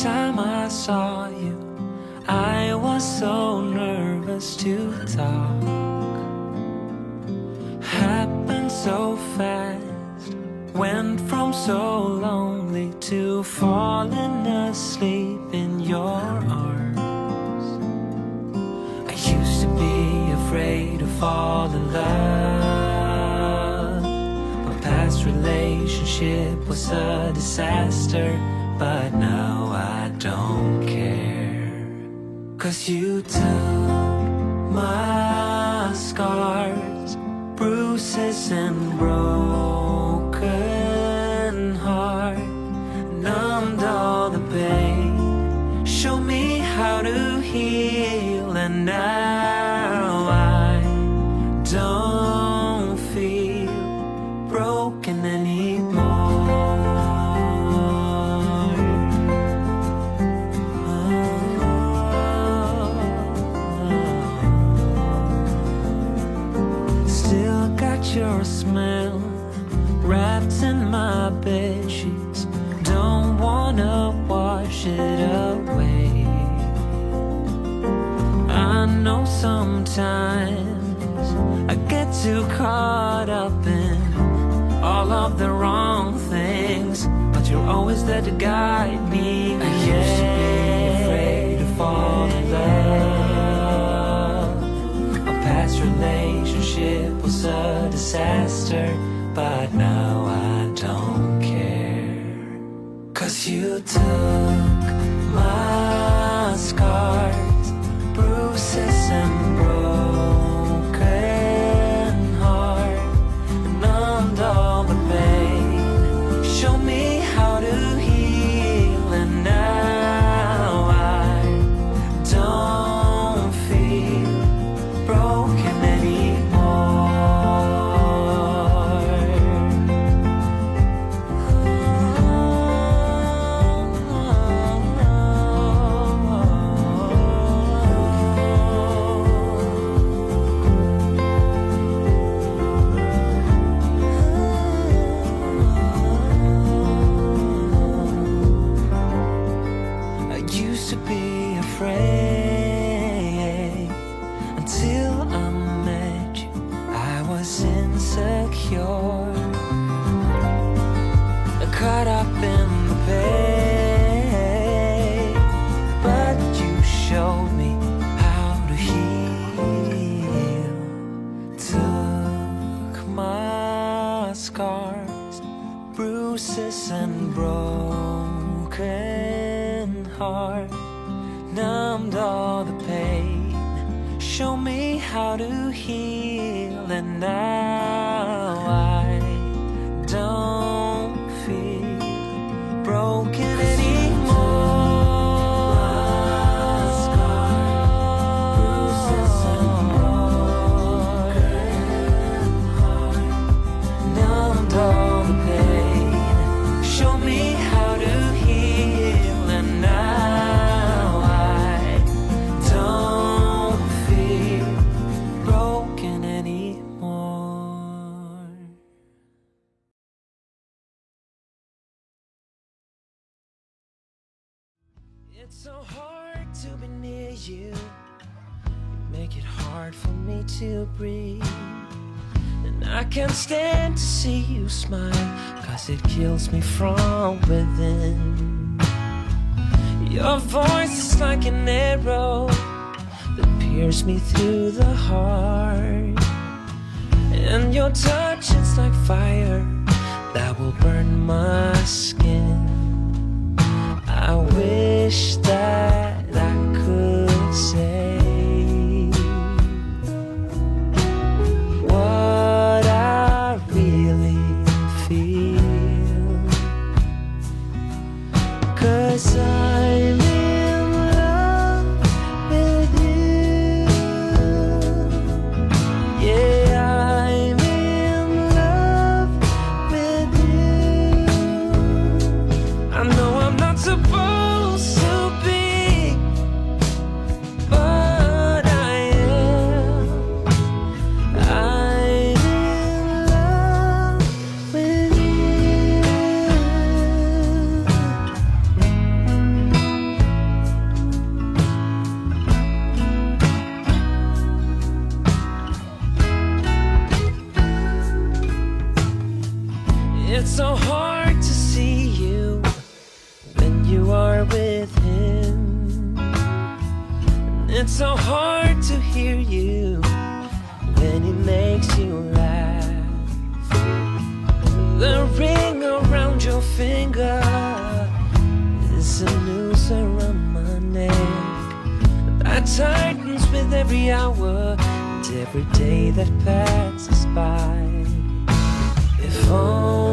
time I saw you, I was so nervous to talk. Happened so fast, went from so lonely to falling asleep in your arms. I used to be afraid to fall in love. My past relationship was a disaster, but now I don't care. 'Cause you took my scars, bruises and broken heart, numbed all the pain, show me how to heal, and now I don't feel broken anymore. Still got your smell wrapped in my bedsheets, don't wanna wash it away. I know sometimes I get too caught up in all of the wrong things, but you're always there to guide me. I used to be afraid to fall in love. A past relationship was a disaster, but now I don't care. 'Cause you took my scars, bruises and broken heart, numbed all the pain, show me how to heal, and now I don't feel broken anymore. I used to be afraid until I met you. I was insecure, caught up in the pain, but you showed me how to heal. Took my scars, bruises and broken heart, numbed all the pain, show me how to heal, and now I don't feel broken anymore. Numbed all the pain, show me how to heal, and now I don't feel broken anymore. It's so hard to be near you, you make it hard for me to breathe, and I can't stand to see you smile, 'cause it kills me from within. Your voice is like an arrow that pierces me through the heart, and your touch is like fire that will burn my skin. I wish that I could say what I really feel, 'cause I'm in love with you. Yeah, I'm in love with you. I know I'm not supposed to be hard to hear you when he makes you laugh. The ring around your finger is a noose around my neck that tightens with every hour and every day that passes by. If only